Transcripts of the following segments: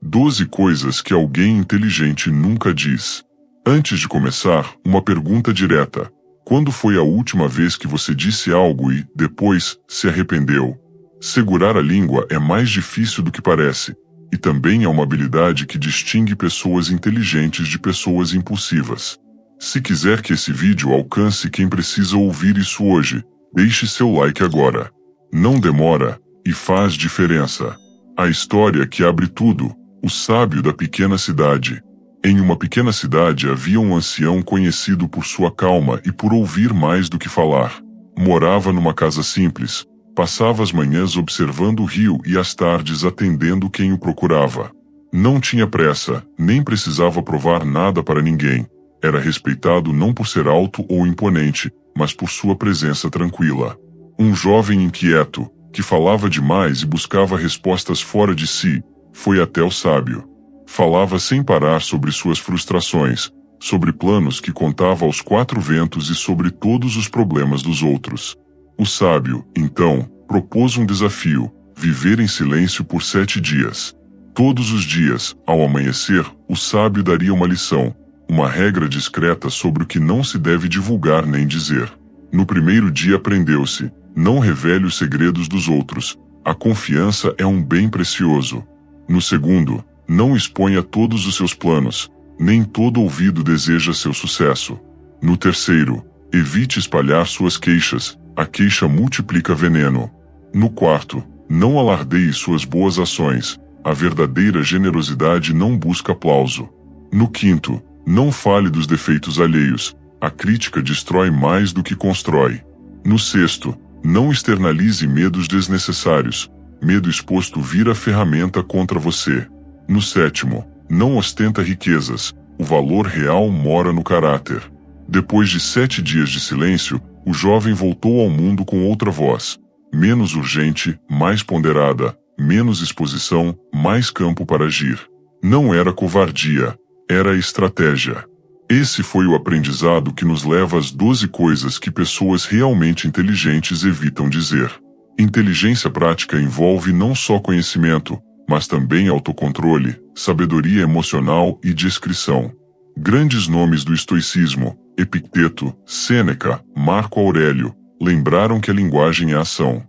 12 coisas que alguém inteligente nunca diz. Antes de começar, uma pergunta direta. Quando foi a última vez que você disse algo e, depois, se arrependeu? Segurar a língua é mais difícil do que parece, e também é uma habilidade que distingue pessoas inteligentes de pessoas impulsivas. Se quiser que esse vídeo alcance quem precisa ouvir isso hoje, deixe seu like agora. Não demora, e faz diferença. A história que abre tudo, o sábio da pequena cidade. Em uma pequena cidade havia um ancião conhecido por sua calma e por ouvir mais do que falar. Morava numa casa simples, passava as manhãs observando o rio e as tardes atendendo quem o procurava. Não tinha pressa, nem precisava provar nada para ninguém. Era respeitado não por ser alto ou imponente, mas por sua presença tranquila. Um jovem inquieto, que falava demais e buscava respostas fora de si, foi até o sábio. Falava sem parar sobre suas frustrações, sobre planos que contava aos quatro ventos e sobre todos os problemas dos outros. O sábio, então, propôs um desafio: viver em silêncio por 7 dias. Todos os dias, ao amanhecer, o sábio daria uma lição, uma regra discreta sobre o que não se deve divulgar nem dizer. No primeiro dia aprendeu-se: não revele os segredos dos outros. A confiança é um bem precioso. No segundo, não exponha todos os seus planos. Nem todo ouvido deseja seu sucesso. No terceiro, evite espalhar suas queixas. A queixa multiplica veneno. No quarto, não alardeie suas boas ações. A verdadeira generosidade não busca aplauso. No quinto, não fale dos defeitos alheios. A crítica destrói mais do que constrói. No sexto, não externalize medos desnecessários. Medo exposto vira ferramenta contra você. No sétimo, não ostenta riquezas. O valor real mora no caráter. Depois de 7 dias de silêncio, o jovem voltou ao mundo com outra voz. Menos urgente, mais ponderada, menos exposição, mais campo para agir. Não era covardia, era estratégia. Esse foi o aprendizado que nos leva às 12 coisas que pessoas realmente inteligentes evitam dizer. Inteligência prática envolve não só conhecimento, mas também autocontrole, sabedoria emocional e discrição. Grandes nomes do estoicismo, Epicteto, Sêneca, Marco Aurélio, lembraram que a linguagem é ação.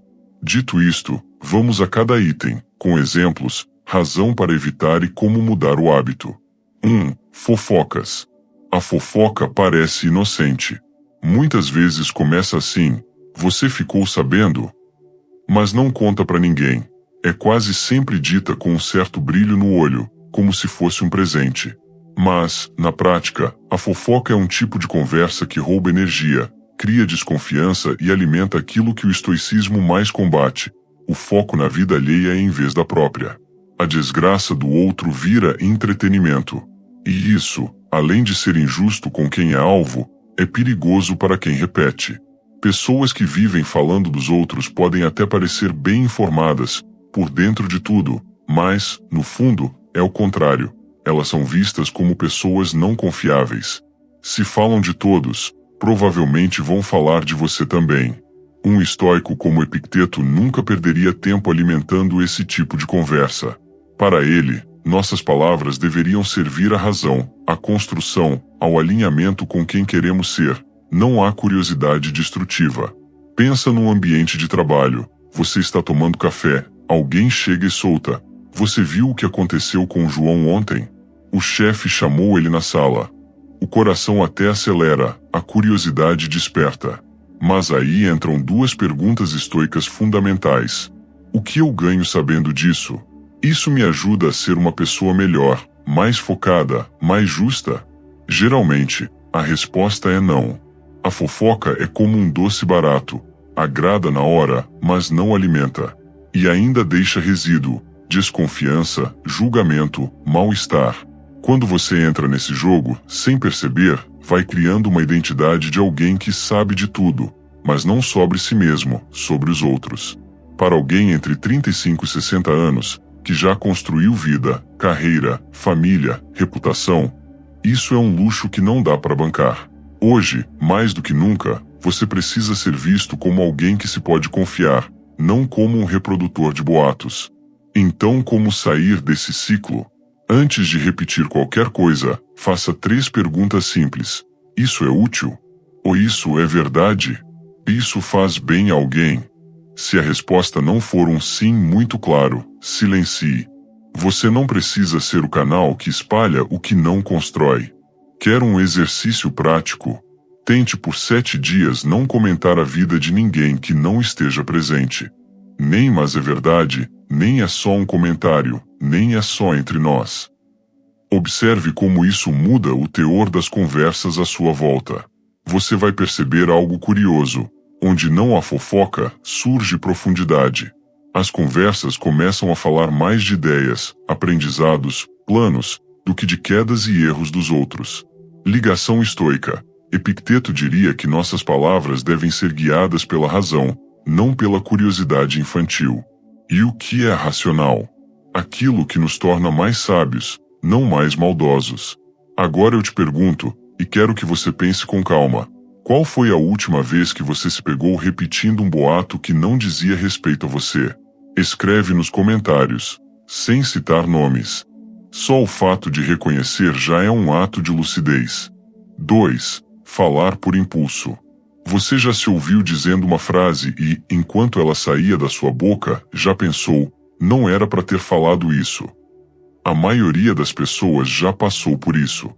Dito isto, vamos a cada item, com exemplos, razão para evitar e como mudar o hábito. 1. Fofocas. A fofoca parece inocente. Muitas vezes começa assim: você ficou sabendo? Mas não conta para ninguém. É quase sempre dita com um certo brilho no olho, como se fosse um presente. Mas, na prática, a fofoca é um tipo de conversa que rouba energia, cria desconfiança e alimenta aquilo que o estoicismo mais combate: o foco na vida alheia em vez da própria. A desgraça do outro vira entretenimento. E isso, além de ser injusto com quem é alvo, é perigoso para quem repete. Pessoas que vivem falando dos outros podem até parecer bem informadas, por dentro de tudo, mas, no fundo, é o contrário. Elas são vistas como pessoas não confiáveis. Se falam de todos, provavelmente vão falar de você também. Um estoico como Epicteto nunca perderia tempo alimentando esse tipo de conversa. Para ele, nossas palavras deveriam servir à razão, à construção, ao alinhamento com quem queremos ser. Não há curiosidade destrutiva. Pensa num ambiente de trabalho. Você está tomando café. Alguém chega e solta: você viu o que aconteceu com o João ontem? O chefe chamou ele na sala. O coração até acelera, a curiosidade desperta. Mas aí entram 2 perguntas estoicas fundamentais. O que eu ganho sabendo disso? Isso me ajuda a ser uma pessoa melhor, mais focada, mais justa? Geralmente, a resposta é não. A fofoca é como um doce barato. Agrada na hora, mas não alimenta. E ainda deixa resíduo, desconfiança, julgamento, mal-estar. Quando você entra nesse jogo, sem perceber, vai criando uma identidade de alguém que sabe de tudo, mas não sobre si mesmo, sobre os outros. Para alguém entre 35 e 60 anos, que já construiu vida, carreira, família, reputação, isso é um luxo que não dá para bancar. Hoje, mais do que nunca, você precisa ser visto como alguém que se pode confiar, não como um reprodutor de boatos. Então, como sair desse ciclo? Antes de repetir qualquer coisa, faça 3 perguntas simples. Isso é útil? Ou isso é verdade? Isso faz bem a alguém? Se a resposta não for um sim muito claro, silencie. Você não precisa ser o canal que espalha o que não constrói. Quer um exercício prático? Tente por 7 dias não comentar a vida de ninguém que não esteja presente. Nem mas é verdade, nem é só um comentário, nem é só entre nós. Observe como isso muda o teor das conversas à sua volta. Você vai perceber algo curioso. Onde não há fofoca, surge profundidade. As conversas começam a falar mais de ideias, aprendizados, planos, do que de quedas e erros dos outros. Ligação estoica. Epicteto diria que nossas palavras devem ser guiadas pela razão, não pela curiosidade infantil. E o que é racional? Aquilo que nos torna mais sábios, não mais maldosos. Agora eu te pergunto, e quero que você pense com calma. Qual foi a última vez que você se pegou repetindo um boato que não dizia respeito a você? Escreve nos comentários, sem citar nomes. Só o fato de reconhecer já é um ato de lucidez. 2. Falar por impulso. Você já se ouviu dizendo uma frase e, enquanto ela saía da sua boca, já pensou, não era para ter falado isso. A maioria das pessoas já passou por isso.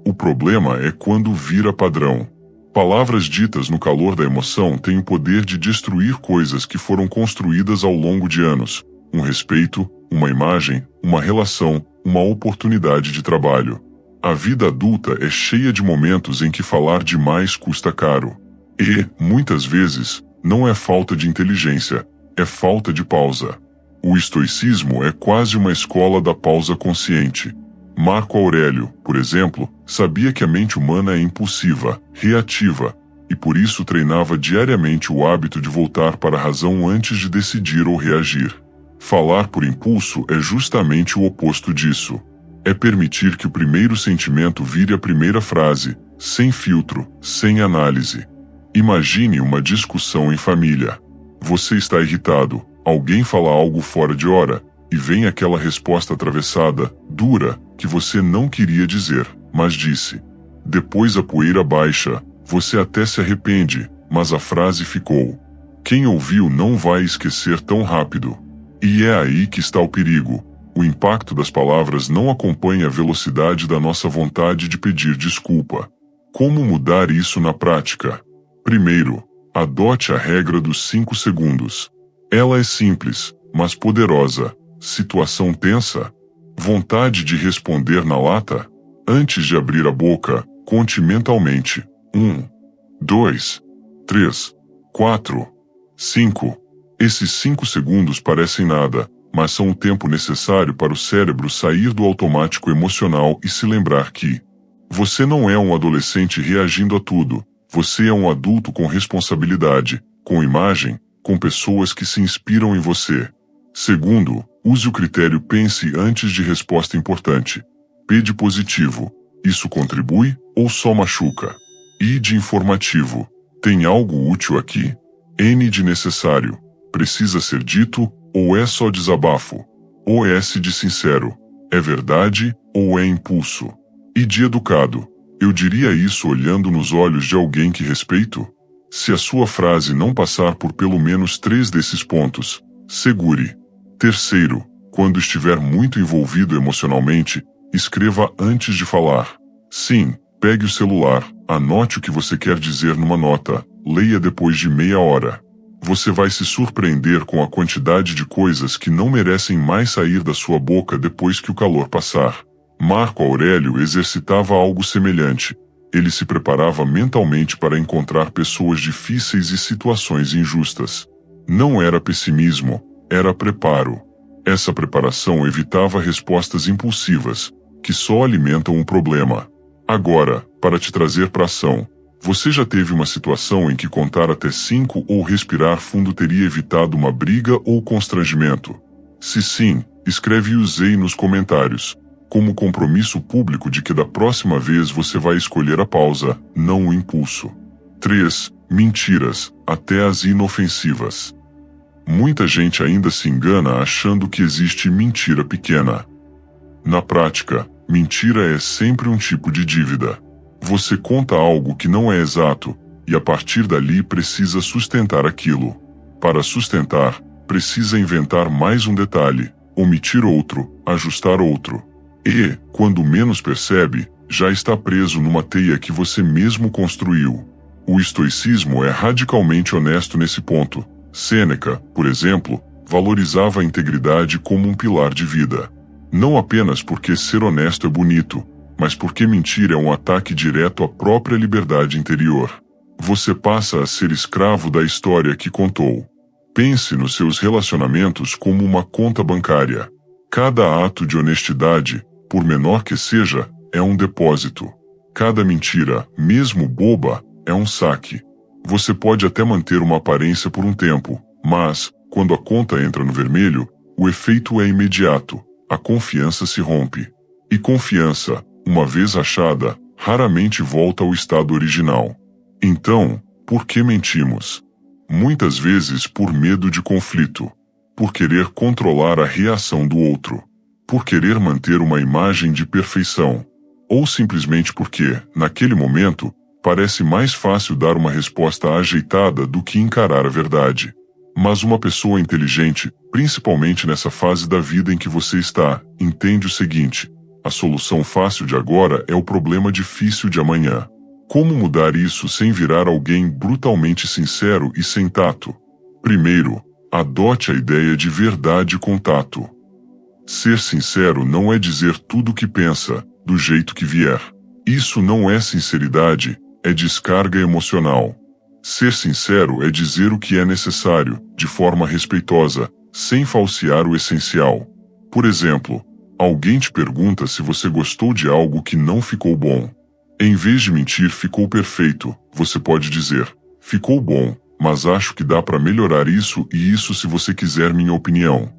O problema é quando vira padrão. Palavras ditas no calor da emoção têm o poder de destruir coisas que foram construídas ao longo de anos. Um respeito, uma imagem, uma relação, uma oportunidade de trabalho. A vida adulta é cheia de momentos em que falar demais custa caro. E, muitas vezes, não é falta de inteligência, é falta de pausa. O estoicismo é quase uma escola da pausa consciente. Marco Aurélio, por exemplo, sabia que a mente humana é impulsiva, reativa, e por isso treinava diariamente o hábito de voltar para a razão antes de decidir ou reagir. Falar por impulso é justamente o oposto disso. É permitir que o primeiro sentimento vire a primeira frase, sem filtro, sem análise. Imagine uma discussão em família. Você está irritado, alguém fala algo fora de hora, e vem aquela resposta atravessada, dura, que você não queria dizer, mas disse. Depois a poeira baixa, você até se arrepende, mas a frase ficou. Quem ouviu não vai esquecer tão rápido. E é aí que está o perigo. O impacto das palavras não acompanha a velocidade da nossa vontade de pedir desculpa. Como mudar isso na prática? Primeiro, adote a regra dos 5 segundos. Ela é simples, mas poderosa. Situação tensa? Vontade de responder na lata? Antes de abrir a boca, conte mentalmente. 1, 2, 3, 4, 5. Esses 5 segundos parecem nada, mas são o tempo necessário para o cérebro sair do automático emocional e se lembrar que você não é um adolescente reagindo a tudo, você é um adulto com responsabilidade, com imagem, com pessoas que se inspiram em você. Segundo, use o critério pense antes de resposta importante. P de positivo, isso contribui ou só machuca? I de informativo, tem algo útil aqui? N de necessário, precisa ser dito ou é só desabafo? O S de sincero, é verdade ou é impulso? E de educado, eu diria isso olhando nos olhos de alguém que respeito? Se a sua frase não passar por pelo menos 3 desses pontos, segure. Terceiro, quando estiver muito envolvido emocionalmente, escreva antes de falar. Sim, pegue o celular, anote o que você quer dizer numa nota, leia depois de meia hora. Você vai se surpreender com a quantidade de coisas que não merecem mais sair da sua boca depois que o calor passar. Marco Aurélio exercitava algo semelhante. Ele se preparava mentalmente para encontrar pessoas difíceis e situações injustas. Não era pessimismo, era preparo. Essa preparação evitava respostas impulsivas, que só alimentam um problema. Agora, para te trazer para a ação, você já teve uma situação em que contar até 5 ou respirar fundo teria evitado uma briga ou constrangimento? Se sim, escreve usei nos comentários, como compromisso público de que da próxima vez você vai escolher a pausa, não o impulso. 3. Mentiras, até as inofensivas. Muita gente ainda se engana achando que existe mentira pequena. Na prática, mentira é sempre um tipo de dívida. Você conta algo que não é exato, e a partir dali precisa sustentar aquilo. Para sustentar, precisa inventar mais um detalhe, omitir outro, ajustar outro. E, quando menos percebe, já está preso numa teia que você mesmo construiu. O estoicismo é radicalmente honesto nesse ponto. Sêneca, por exemplo, valorizava a integridade como um pilar de vida. Não apenas porque ser honesto é bonito, mas porque mentir é um ataque direto à própria liberdade interior. Você passa a ser escravo da história que contou. Pense nos seus relacionamentos como uma conta bancária. Cada ato de honestidade, por menor que seja, é um depósito. Cada mentira, mesmo boba, é um saque. Você pode até manter uma aparência por um tempo, mas, quando a conta entra no vermelho, o efeito é imediato. A confiança se rompe. E confiança, uma vez achada, raramente volta ao estado original. Então, por que mentimos? Muitas vezes por medo de conflito, por querer controlar a reação do outro, por querer manter uma imagem de perfeição, ou simplesmente porque, naquele momento, parece mais fácil dar uma resposta ajeitada do que encarar a verdade. Mas uma pessoa inteligente, principalmente nessa fase da vida em que você está, entende o seguinte: a solução fácil de agora é o problema difícil de amanhã. Como mudar isso sem virar alguém brutalmente sincero e sem tato? Primeiro, adote a ideia de verdade com tato. Ser sincero não é dizer tudo o que pensa, do jeito que vier. Isso não é sinceridade, é descarga emocional. Ser sincero é dizer o que é necessário, de forma respeitosa, sem falsear o essencial. Por exemplo, alguém te pergunta se você gostou de algo que não ficou bom. Em vez de mentir ficou perfeito, você pode dizer: ficou bom, mas acho que dá para melhorar isso e isso se você quiser minha opinião.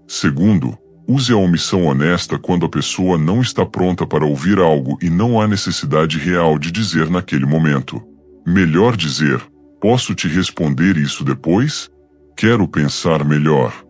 Segundo, use a omissão honesta quando a pessoa não está pronta para ouvir algo e não há necessidade real de dizer naquele momento. Melhor dizer: posso te responder isso depois? Quero pensar melhor.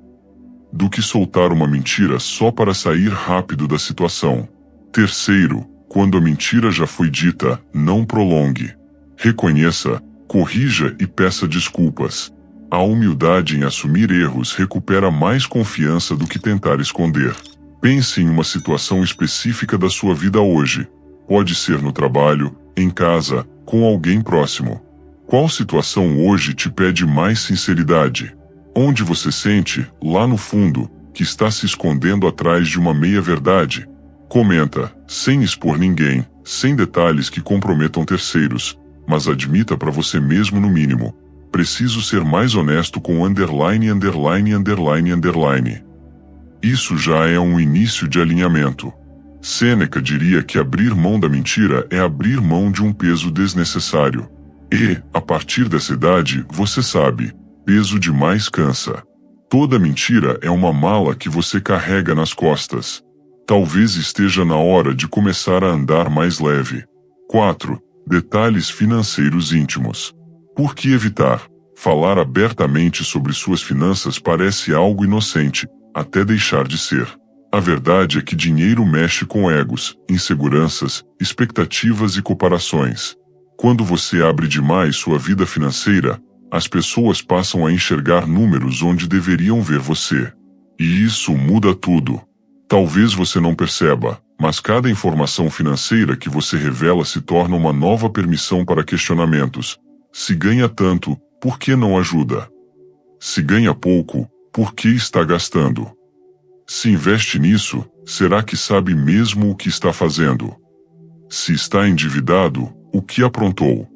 Do que soltar uma mentira só para sair rápido da situação. Terceiro, quando a mentira já foi dita, não prolongue. Reconheça, corrija e peça desculpas. A humildade em assumir erros recupera mais confiança do que tentar esconder. Pense em uma situação específica da sua vida hoje. Pode ser no trabalho, em casa, com alguém próximo. Qual situação hoje te pede mais sinceridade? Onde você sente, lá no fundo, que está se escondendo atrás de uma meia-verdade? Comenta, sem expor ninguém, sem detalhes que comprometam terceiros, mas admita para você mesmo no mínimo: preciso ser mais honesto com underline, underline, underline, underline. Isso já é um início de alinhamento. Sêneca diria que abrir mão da mentira é abrir mão de um peso desnecessário. E, a partir dessa idade, você sabe, peso demais cansa. Toda mentira é uma mala que você carrega nas costas. Talvez esteja na hora de começar a andar mais leve. 4. Detalhes financeiros íntimos. Por que evitar? Falar abertamente sobre suas finanças parece algo inocente, até deixar de ser. A verdade é que dinheiro mexe com egos, inseguranças, expectativas e comparações. Quando você abre demais sua vida financeira, as pessoas passam a enxergar números onde deveriam ver você. E isso muda tudo. Talvez você não perceba, mas cada informação financeira que você revela se torna uma nova permissão para questionamentos. Se ganha tanto, por que não ajuda? Se ganha pouco, por que está gastando? Se investe nisso, será que sabe mesmo o que está fazendo? Se está endividado, o que aprontou?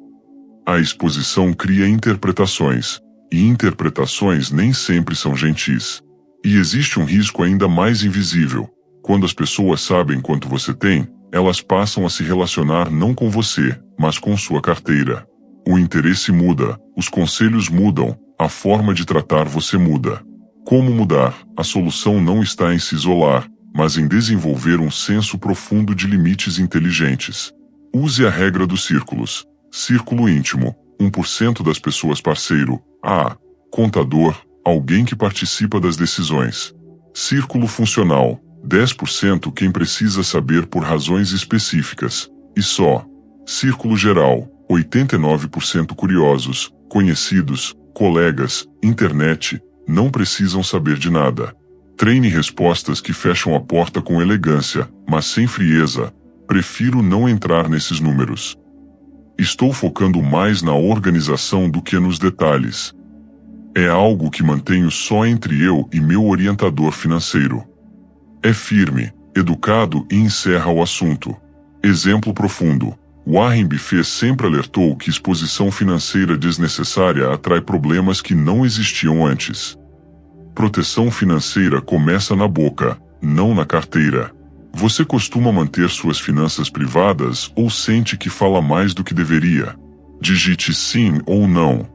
A exposição cria interpretações, e interpretações nem sempre são gentis. E existe um risco ainda mais invisível. Quando as pessoas sabem quanto você tem, elas passam a se relacionar não com você, mas com sua carteira. O interesse muda, os conselhos mudam, a forma de tratar você muda. Como mudar? A solução não está em se isolar, mas em desenvolver um senso profundo de limites inteligentes. Use a regra dos círculos. Círculo íntimo, 1% das pessoas parceiro. A. Contador, alguém que participa das decisões. Círculo funcional, 10% quem precisa saber por razões específicas, e só. Círculo geral, 89% curiosos, conhecidos, colegas, internet, não precisam saber de nada. Treine respostas que fecham a porta com elegância, mas sem frieza. Prefiro não entrar nesses números. Estou focando mais na organização do que nos detalhes. É algo que mantenho só entre eu e meu orientador financeiro. É firme, educado e encerra o assunto. Exemplo profundo. Warren Buffett sempre alertou que exposição financeira desnecessária atrai problemas que não existiam antes. Proteção financeira começa na boca, não na carteira. Você costuma manter suas finanças privadas ou sente que fala mais do que deveria? Digite sim ou não.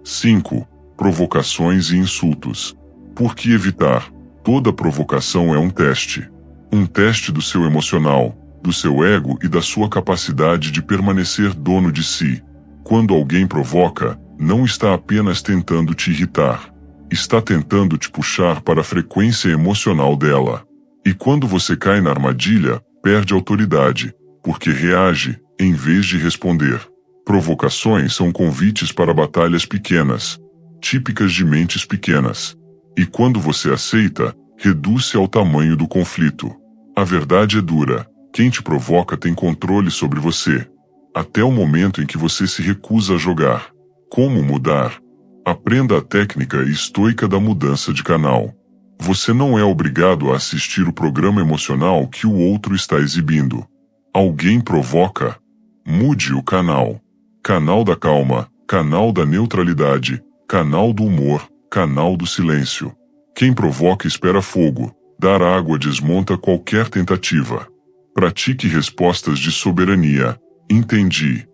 5. Provocações e insultos. Por que evitar? Toda provocação é um teste. Um teste do seu emocional, do seu ego e da sua capacidade de permanecer dono de si. Quando alguém provoca, não está apenas tentando te irritar. Está tentando te puxar para a frequência emocional dela. E quando você cai na armadilha, perde autoridade, porque reage, em vez de responder. Provocações são convites para batalhas pequenas, típicas de mentes pequenas. E quando você aceita, reduz-se ao tamanho do conflito. A verdade é dura. Quem te provoca tem controle sobre você. Até o momento em que você se recusa a jogar. Como mudar? Aprenda a técnica estoica da mudança de canal. Você não é obrigado a assistir o programa emocional que o outro está exibindo. Alguém provoca? Mude o canal. Canal da calma, canal da neutralidade, canal do humor, canal do silêncio. Quem provoca espera fogo, dar água desmonta qualquer tentativa. Pratique respostas de soberania. Entendi.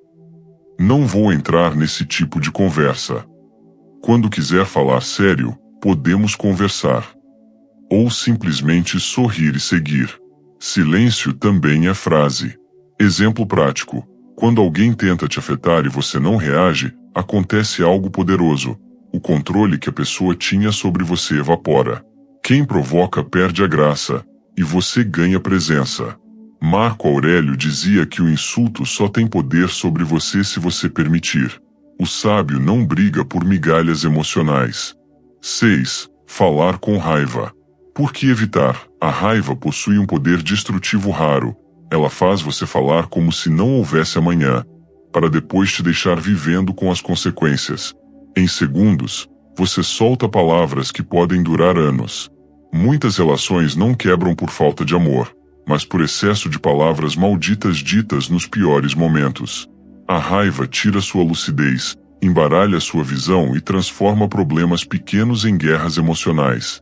Não vou entrar nesse tipo de conversa. Quando quiser falar sério, podemos conversar. Ou simplesmente sorrir e seguir. Silêncio também é frase. Exemplo prático. Quando alguém tenta te afetar e você não reage, acontece algo poderoso. O controle que a pessoa tinha sobre você evapora. Quem provoca perde a graça, e você ganha presença. Marco Aurélio dizia que o insulto só tem poder sobre você se você permitir. O sábio não briga por migalhas emocionais. 6. Falar com raiva. Por que evitar? A raiva possui um poder destrutivo raro. Ela faz você falar como se não houvesse amanhã, para depois te deixar vivendo com as consequências. Em segundos, você solta palavras que podem durar anos. Muitas relações não quebram por falta de amor, mas por excesso de palavras malditas ditas nos piores momentos. A raiva tira sua lucidez, embaralha sua visão e transforma problemas pequenos em guerras emocionais.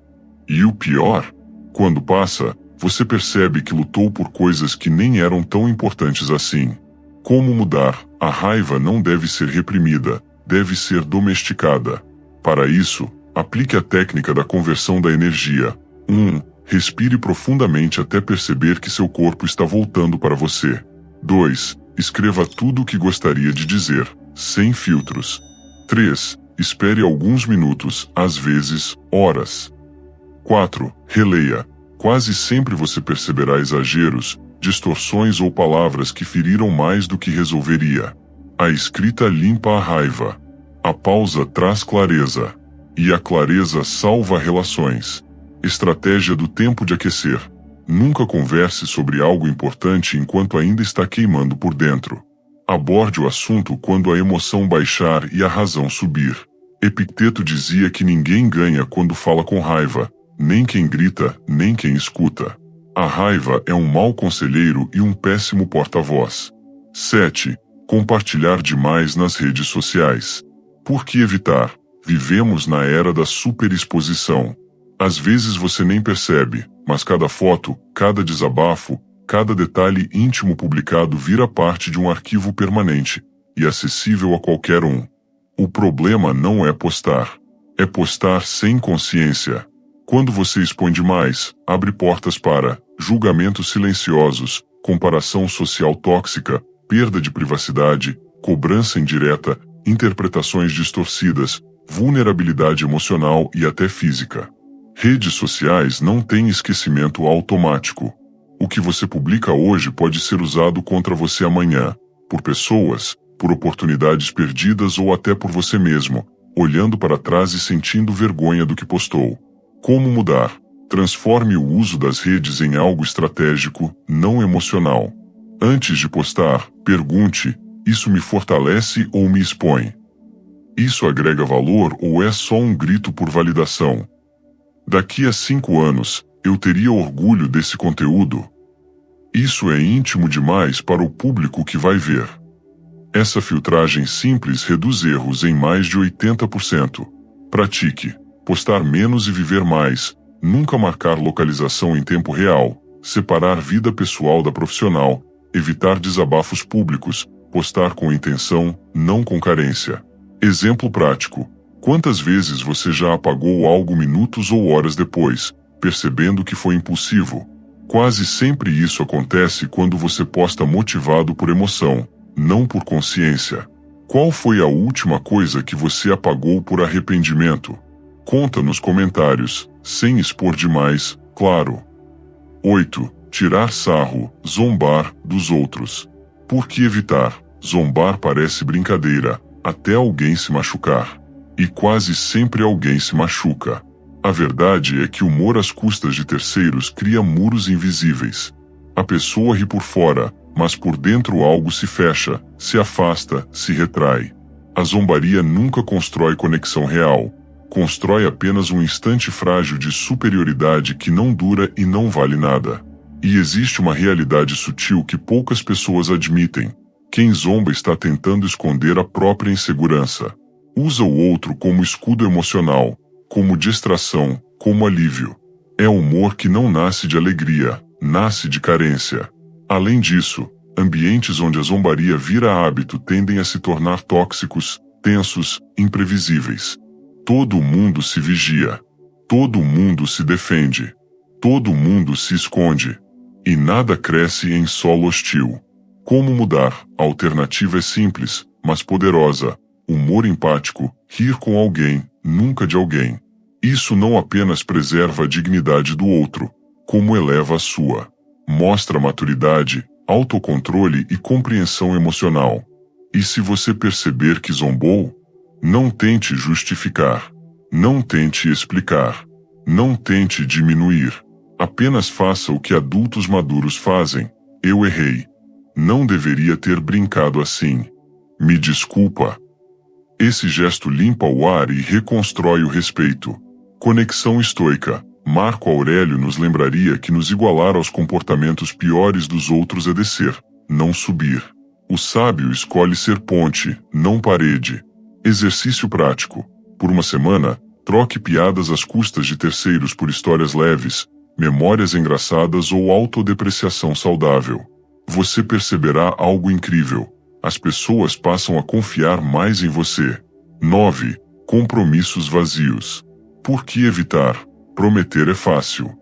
E o pior? Quando passa, você percebe que lutou por coisas que nem eram tão importantes assim. Como mudar? A raiva não deve ser reprimida, deve ser domesticada. Para isso, aplique a técnica da conversão da energia. 1. Respire profundamente até perceber que seu corpo está voltando para você. 2. Escreva tudo o que gostaria de dizer, sem filtros. 3. Espere alguns minutos, às vezes, horas. 4. Releia. Quase sempre você perceberá exageros, distorções ou palavras que feriram mais do que resolveria. A escrita limpa a raiva. A pausa traz clareza. E a clareza salva relações. Estratégia do tempo de aquecer. Nunca converse sobre algo importante enquanto ainda está queimando por dentro. Aborde o assunto quando a emoção baixar e a razão subir. Epicteto dizia que ninguém ganha quando fala com raiva, nem quem grita, nem quem escuta. A raiva é um mau conselheiro e um péssimo porta-voz. 7. Compartilhar demais nas redes sociais. Por que evitar? Vivemos na era da superexposição. Às vezes você nem percebe, mas cada foto, cada desabafo, cada detalhe íntimo publicado vira parte de um arquivo permanente e acessível a qualquer um. O problema não é postar. É postar sem consciência. Quando você expõe demais, abre portas para julgamentos silenciosos, comparação social tóxica, perda de privacidade, cobrança indireta, interpretações distorcidas, vulnerabilidade emocional e até física. Redes sociais não têm esquecimento automático. O que você publica hoje pode ser usado contra você amanhã, por pessoas, por oportunidades perdidas ou até por você mesmo, olhando para trás e sentindo vergonha do que postou. Como mudar? Transforme o uso das redes em algo estratégico, não emocional. Antes de postar, pergunte: isso me fortalece ou me expõe? Isso agrega valor ou é só um grito por validação? Daqui a 5 anos, eu teria orgulho desse conteúdo? Isso é íntimo demais para o público que vai ver. Essa filtragem simples reduz erros em mais de 80%. Pratique. Postar menos e viver mais. Nunca marcar localização em tempo real. Separar vida pessoal da profissional. Evitar desabafos públicos. Postar com intenção, não com carência. Exemplo prático. Quantas vezes você já apagou algo minutos ou horas depois, percebendo que foi impulsivo? Quase sempre isso acontece quando você posta motivado por emoção, não por consciência. Qual foi a última coisa que você apagou por arrependimento? Conta nos comentários, sem expor demais, claro. 8. Tirar sarro, zombar, dos outros. Por que evitar? Zombar parece brincadeira, até alguém se machucar. E quase sempre alguém se machuca. A verdade é que o humor às custas de terceiros cria muros invisíveis. A pessoa ri por fora, mas por dentro algo se fecha, se afasta, se retrai. A zombaria nunca constrói conexão real. Constrói apenas um instante frágil de superioridade que não dura e não vale nada. E existe uma realidade sutil que poucas pessoas admitem. Quem zomba está tentando esconder a própria insegurança. Usa o outro como escudo emocional, como distração, como alívio. É humor que não nasce de alegria, nasce de carência. Além disso, ambientes onde a zombaria vira hábito tendem a se tornar tóxicos, tensos, imprevisíveis. Todo mundo se vigia. Todo mundo se defende. Todo mundo se esconde. E nada cresce em solo hostil. Como mudar? A alternativa é simples, mas poderosa. Humor empático, rir com alguém, nunca de alguém. Isso não apenas preserva a dignidade do outro, como eleva a sua. Mostra maturidade, autocontrole e compreensão emocional. E se você perceber que zombou, não tente justificar. Não tente explicar. Não tente diminuir. Apenas faça o que adultos maduros fazem. Eu errei. Não deveria ter brincado assim. Me desculpa. Esse gesto limpa o ar e reconstrói o respeito. Conexão estoica. Marco Aurélio nos lembraria que nos igualar aos comportamentos piores dos outros é descer, não subir. O sábio escolhe ser ponte, não parede. Exercício prático. Por uma semana, troque piadas às custas de terceiros por histórias leves, memórias engraçadas ou autodepreciação saudável. Você perceberá algo incrível. As pessoas passam a confiar mais em você. 9. Compromissos vazios. Por que evitar? Prometer é fácil.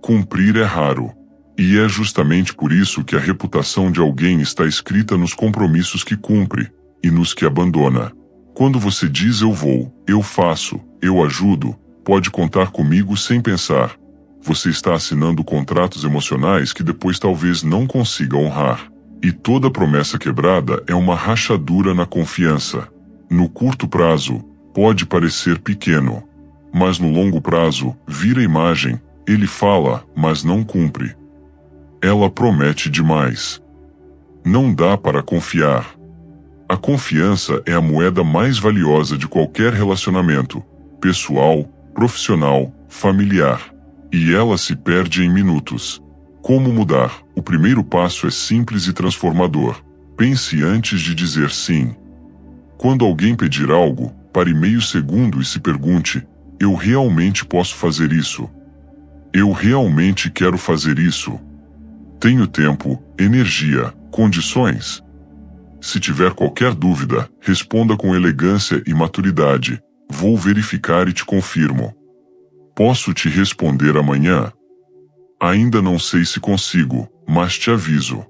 Cumprir é raro. E é justamente por isso que a reputação de alguém está escrita nos compromissos que cumpre e nos que abandona. Quando você diz eu vou, eu faço, eu ajudo, pode contar comigo sem pensar. Você está assinando contratos emocionais que depois talvez não consiga honrar. E toda promessa quebrada é uma rachadura na confiança. No curto prazo, pode parecer pequeno. Mas no longo prazo, vira imagem. Ele fala, mas não cumpre. Ela promete demais. Não dá para confiar. A confiança é a moeda mais valiosa de qualquer relacionamento, pessoal, profissional, familiar. E ela se perde em minutos. Como mudar? O primeiro passo é simples e transformador. Pense antes de dizer sim. Quando alguém pedir algo, pare meio segundo e se pergunte: eu realmente posso fazer isso? Eu realmente quero fazer isso? Tenho tempo, energia, condições? Se tiver qualquer dúvida, responda com elegância e maturidade. Vou verificar e te confirmo. Posso te responder amanhã? Ainda não sei se consigo, mas te aviso.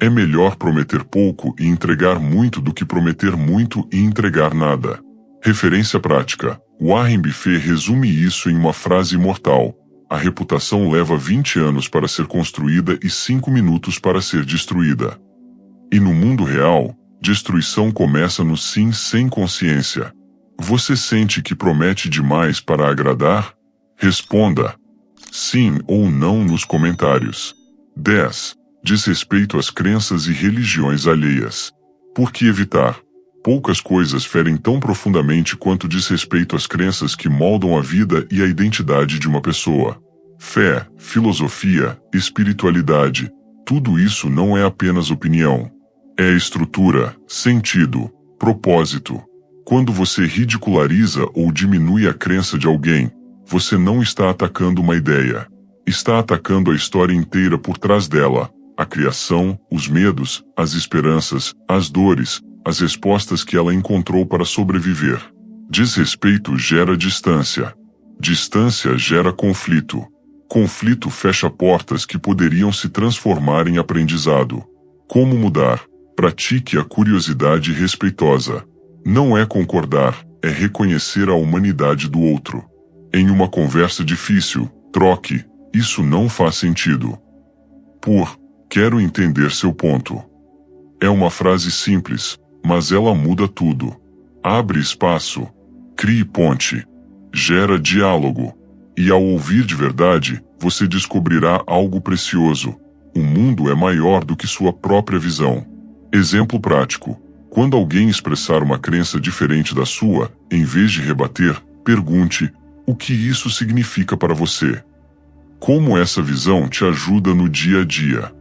É melhor prometer pouco e entregar muito do que prometer muito e entregar nada. Referência prática. Warren Buffett resume isso em uma frase imortal: a reputação leva 20 anos para ser construída e 5 minutos para ser destruída. E no mundo real, destruição começa no sim sem consciência. Você sente que promete demais para agradar? Responda sim ou não nos comentários. 10. Diz respeito às crenças e religiões alheias. Por que evitar? Poucas coisas ferem tão profundamente quanto diz respeito às crenças que moldam a vida e a identidade de uma pessoa. Fé, filosofia, espiritualidade, tudo isso não é apenas opinião. É estrutura, sentido, propósito. Quando você ridiculariza ou diminui a crença de alguém, você não está atacando uma ideia. Está atacando a história inteira por trás dela, a criação, os medos, as esperanças, as dores, as respostas que ela encontrou para sobreviver. Desrespeito gera distância. Distância gera conflito. Conflito fecha portas que poderiam se transformar em aprendizado. Como mudar? Pratique a curiosidade respeitosa. Não é concordar, é reconhecer a humanidade do outro. Em uma conversa difícil, troque: isso não faz sentido por quero entender seu ponto. É uma frase simples, mas ela muda tudo. Abre espaço, crie ponte, gera diálogo. E ao ouvir de verdade, você descobrirá algo precioso. O mundo é maior do que sua própria visão. Exemplo prático: quando alguém expressar uma crença diferente da sua, em vez de rebater, pergunte: o que isso significa para você? Como essa visão te ajuda no dia a dia?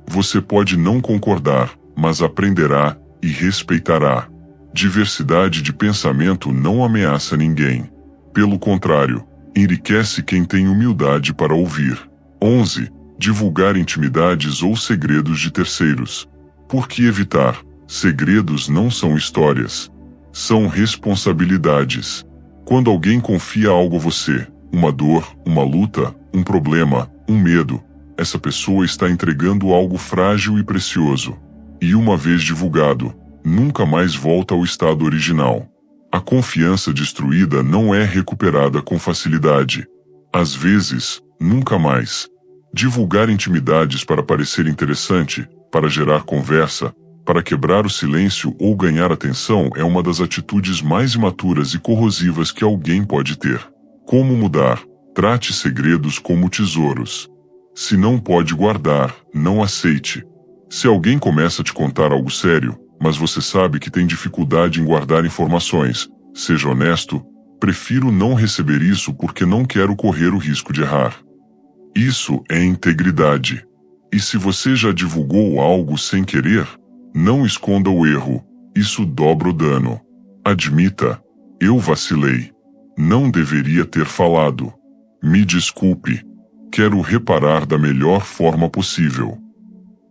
Você pode não concordar, mas aprenderá e respeitará. Diversidade de pensamento não ameaça ninguém. Pelo contrário, enriquece quem tem humildade para ouvir. 11. Divulgar intimidades ou segredos de terceiros. Por que evitar? Segredos não são histórias. São responsabilidades. Quando alguém confia algo a você, uma dor, uma luta, um problema, um medo, essa pessoa está entregando algo frágil e precioso. E uma vez divulgado, nunca mais volta ao estado original. A confiança destruída não é recuperada com facilidade. Às vezes, nunca mais. Divulgar intimidades para parecer interessante, para gerar conversa, para quebrar o silêncio ou ganhar atenção é uma das atitudes mais imaturas e corrosivas que alguém pode ter. Como mudar? Trate segredos como tesouros. Se não pode guardar, não aceite. Se alguém começa a te contar algo sério, mas você sabe que tem dificuldade em guardar informações, seja honesto: prefiro não receber isso porque não quero correr o risco de errar. Isso é integridade. E se você já divulgou algo sem querer, não esconda o erro, isso dobra o dano. Admita: eu vacilei. Não deveria ter falado. Me desculpe. Quero reparar da melhor forma possível.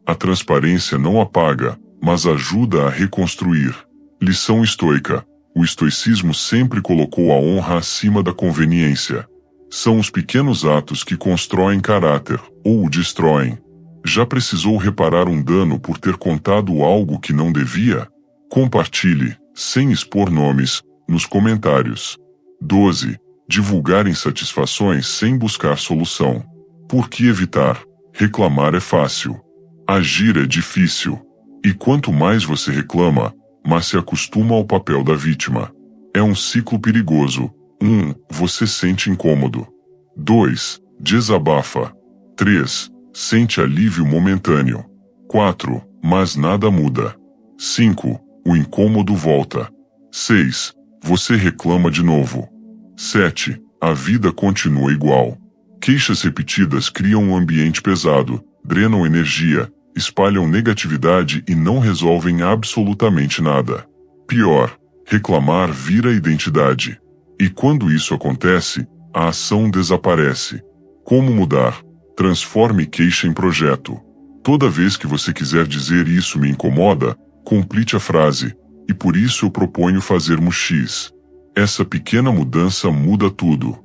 A transparência não apaga, mas ajuda a reconstruir. Lição estoica: o estoicismo sempre colocou a honra acima da conveniência. São os pequenos atos que constroem caráter, ou o destroem. Já precisou reparar um dano por ter contado algo que não devia? Compartilhe, sem expor nomes, nos comentários. 12. Divulgar insatisfações sem buscar solução. Por que evitar? Reclamar é fácil. Agir é difícil. E quanto mais você reclama, mais se acostuma ao papel da vítima. É um ciclo perigoso. 1. Você sente incômodo. 2. Desabafa. 3. Sente alívio momentâneo. 4. Mas nada muda. 5. O incômodo volta. 6. Você reclama de novo. 7. A vida continua igual. Queixas repetidas criam um ambiente pesado, drenam energia, espalham negatividade e não resolvem absolutamente nada. Pior, reclamar vira identidade. E quando isso acontece, a ação desaparece. Como mudar? Transforme queixa em projeto. Toda vez que você quiser dizer "isso me incomoda", complete a frase: "e por isso eu proponho fazermos X". Essa pequena mudança muda tudo.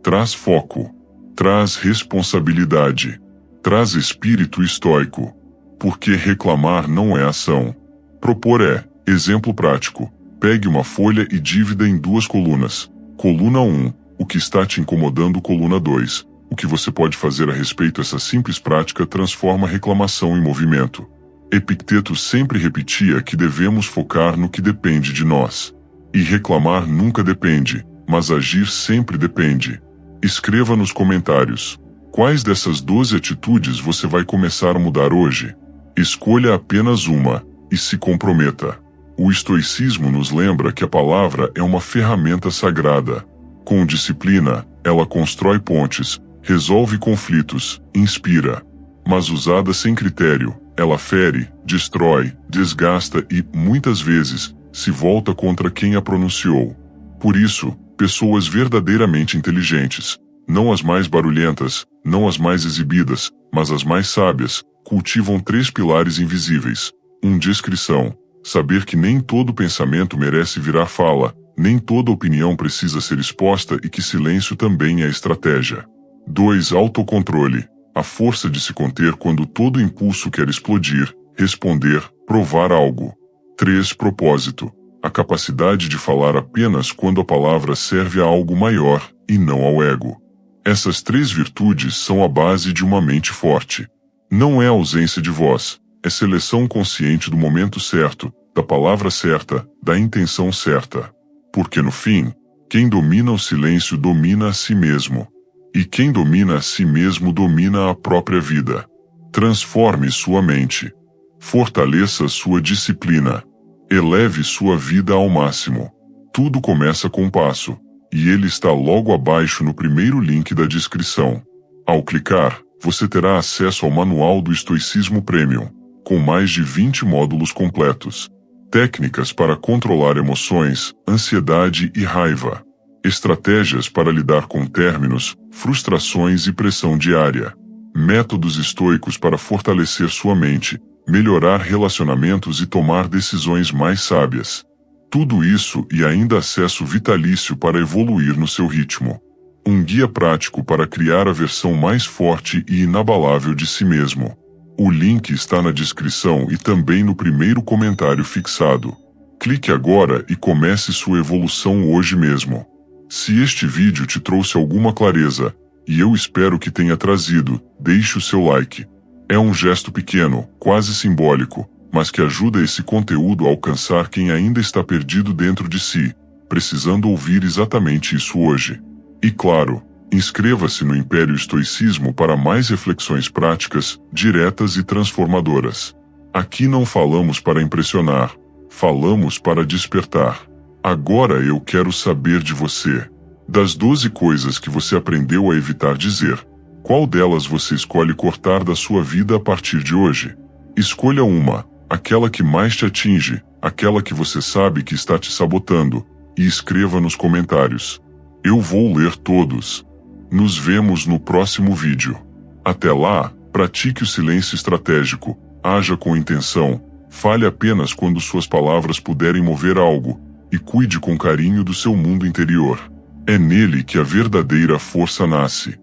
Traz foco. Traz responsabilidade. Traz espírito estoico. Porque reclamar não é ação. Propor é. Exemplo prático: pegue uma folha e divida em 2 colunas. Coluna 1. O que está te incomodando? Coluna 2. O que você pode fazer a respeito? Essa simples prática transforma reclamação em movimento. Epicteto sempre repetia que devemos focar no que depende de nós. E reclamar nunca depende, mas agir sempre depende. Escreva nos comentários. Quais dessas 12 atitudes você vai começar a mudar hoje? Escolha apenas uma e se comprometa. O estoicismo nos lembra que a palavra é uma ferramenta sagrada. Com disciplina, ela constrói pontes, resolve conflitos, inspira. Mas usada sem critério, ela fere, destrói, desgasta e, muitas vezes, se volta contra quem a pronunciou. Por isso, pessoas verdadeiramente inteligentes, não as mais barulhentas, não as mais exibidas, mas as mais sábias, cultivam 3 pilares invisíveis. 1. Discrição. Saber que nem todo pensamento merece virar fala, nem toda opinião precisa ser exposta e que silêncio também é estratégia. 2. Autocontrole. A força de se conter quando todo impulso quer explodir, responder, provar algo. 3. Propósito. A capacidade de falar apenas quando a palavra serve a algo maior, e não ao ego. Essas 3 virtudes são a base de uma mente forte. Não é ausência de voz, é seleção consciente do momento certo, da palavra certa, da intenção certa. Porque no fim, quem domina o silêncio domina a si mesmo. E quem domina a si mesmo domina a própria vida. Transforme sua mente. Fortaleça sua disciplina. Eleve sua vida ao máximo. Tudo começa com um passo, e ele está logo abaixo no primeiro link da descrição. Ao clicar, você terá acesso ao Manual do Estoicismo Premium, com mais de 20 módulos completos. Técnicas para controlar emoções, ansiedade e raiva. Estratégias para lidar com términos, frustrações e pressão diária. Métodos estoicos para fortalecer sua mente, melhorar relacionamentos e tomar decisões mais sábias. Tudo isso e ainda acesso vitalício para evoluir no seu ritmo. Um guia prático para criar a versão mais forte e inabalável de si mesmo. O link está na descrição e também no primeiro comentário fixado. Clique agora e comece sua evolução hoje mesmo. Se este vídeo te trouxe alguma clareza, e eu espero que tenha trazido, deixe o seu like. É um gesto pequeno, quase simbólico, mas que ajuda esse conteúdo a alcançar quem ainda está perdido dentro de si, precisando ouvir exatamente isso hoje. E claro, inscreva-se no Império Estoicismo para mais reflexões práticas, diretas e transformadoras. Aqui não falamos para impressionar, falamos para despertar. Agora eu quero saber de você. Das 12 coisas que você aprendeu a evitar dizer, qual delas você escolhe cortar da sua vida a partir de hoje? Escolha uma, aquela que mais te atinge, aquela que você sabe que está te sabotando, e escreva nos comentários. Eu vou ler todos. Nos vemos no próximo vídeo. Até lá, pratique o silêncio estratégico, haja com intenção, fale apenas quando suas palavras puderem mover algo, e cuide com carinho do seu mundo interior. É nele que a verdadeira força nasce.